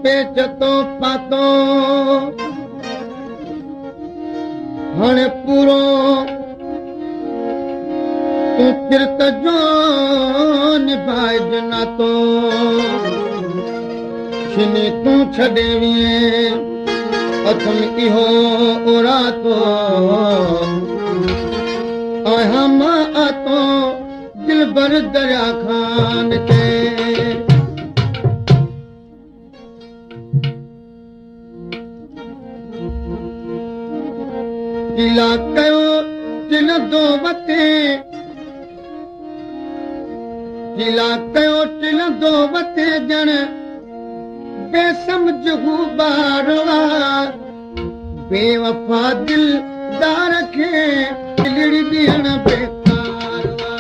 पेचतो पातो हाणे पूरो तूं किरत जो निभाइज नातो छिनी तूं छॾे विए अथम इहो उरातो आहियां मां आतो दिलबर दरिया खान ते किला कयो तिल दो वते किला कयो तिल दो वते ॼण बेसमझ हू ॿारवा बेवफा दिलदार खे दिलड़ी ॾियण बेकारवा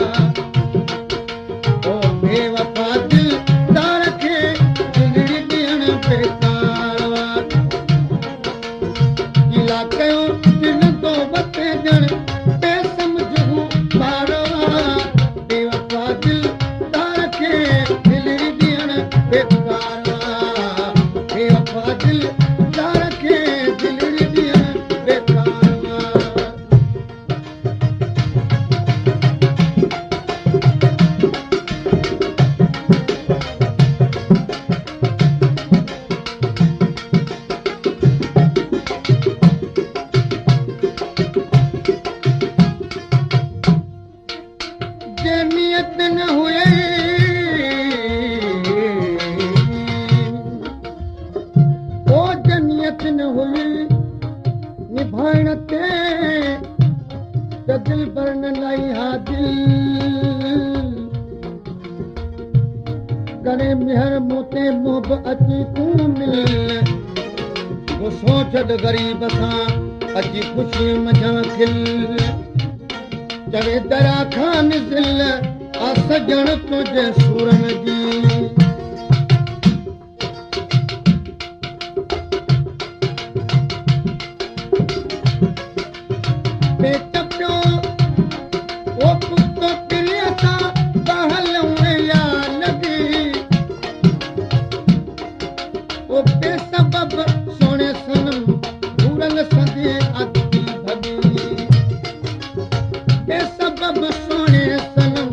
ओ बेवफा दिलदार खे दिलड़ी ॾियण बेकारवा किला कयो तिल दो वते ॼण बेसमझ हू ॿारवा बेवफा दिलदार खे दिलड़ी ॾियण बेकारवा दिलदार खे दिलड़ी ॾियण बेकारवा जे नियत न हुए न हुई निभाइण ते त दिल पर न लाई हा दिल करे मेहर मोते मोब अची तूं मिल वो सोच ग़रीब सां अची ख़ुशी मझां खिल चवे दरा खान दिल आ सजण तुंहिंजे सूरन जी पेट पियो ओ पुतो पिलिया सा बहल या लगी ओ बेसबब सोने सनम भूरल सदे अति भगी बेसबब सोने सनम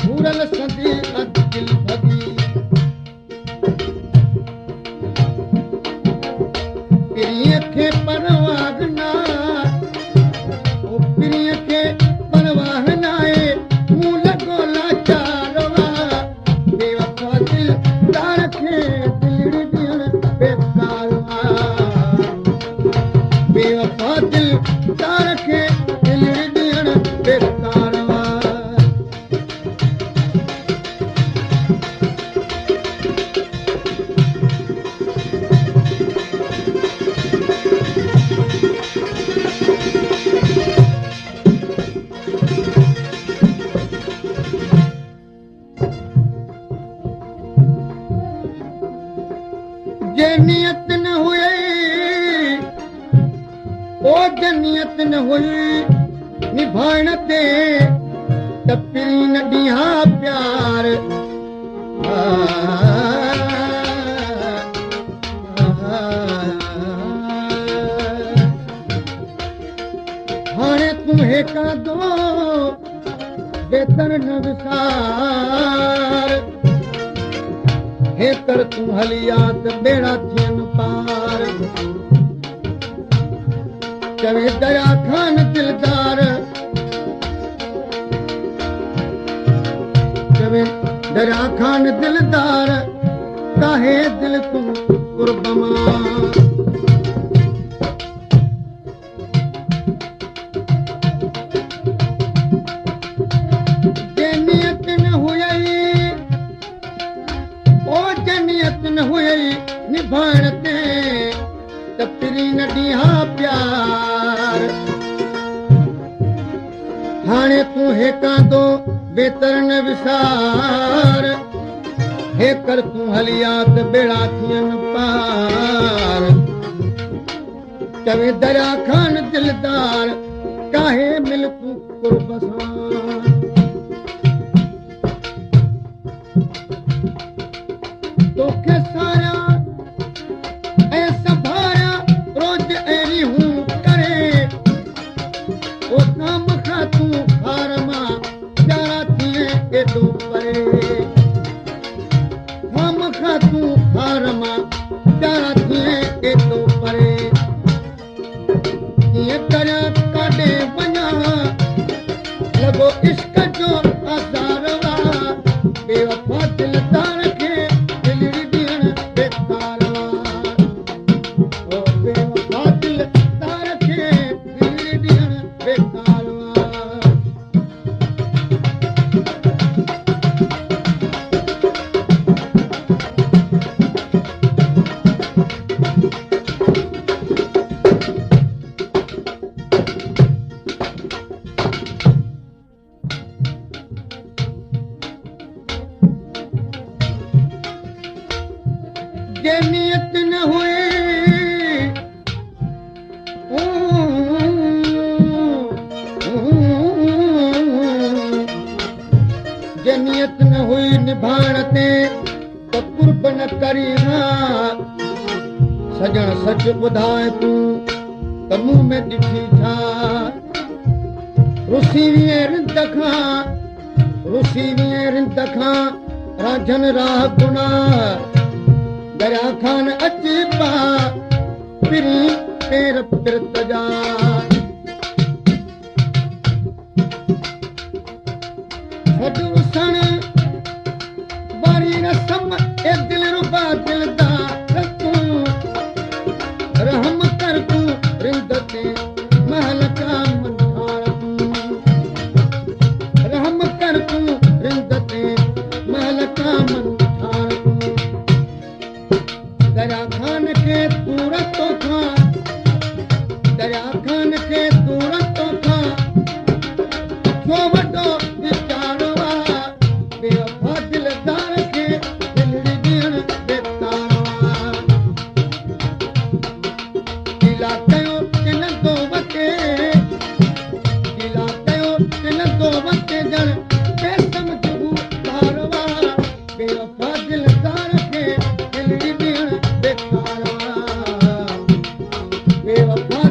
भूरल सदे अति भगी पिरिय खे परवाह ना पिरिय खे परवाह नाहे मूं लॻो लाचारवा बेवफा दिलदार खे दिलड़ी ॾियण बेकारवा बेवफा दिलदार खे दिलड़ी ॾियण बेकारवा जे नियत न हुई ओ जे नियत न हुई निभाइण ते त पिरी न ॾींहा प्यार हाणे तूं हेका दो बेतर न विसार हे कर तूं हलिया त बेड़ा थियनि पार चवे दया खान दिलदार चवे दया खान दिलदार काहे दिल तूं कुर्ब मां जे नियत न हुई ओ जनियत न हुई निभाइण ते त पिरी न ॾींहा प्यार हाणे तूं हेका दो बेतर न विसार हे कर तूं हलिया त बेड़ा थियनि पार चवे दरिया खान दिलदार काहे मिल तूं कुर्ब सां तोखे सारा भाण ते त कुर्ब न करी सजण सच ॿुधाए तूं त मूं में ॾिठी छा रुसी विए रिंद खां राजन राह गुनाह दरिया खान अची पा पिरी पेर पिरत जा छॾ उसण वारी रसम ए दिल रुबा दिलदार तूं रहम कर तूं रिंद ते महल का मंठार तूं रहम कर तूं रिंद ते महल का मंठार तूं दरिया खान खे तूं रतो खां दरिया खान खे तूं रतो खां छो वॾो वीचारो आहे बेवफा दिलदार खे दिलड़ी ॾियण बेतारो आहे ढीला कयो किन थो वटे ढीला कयो किन थो वटे ॼण बेसमझ हू तारो आहे बेवफा दिलदार खे दिलड़ी ॾियण बेतारो आहे बेवफा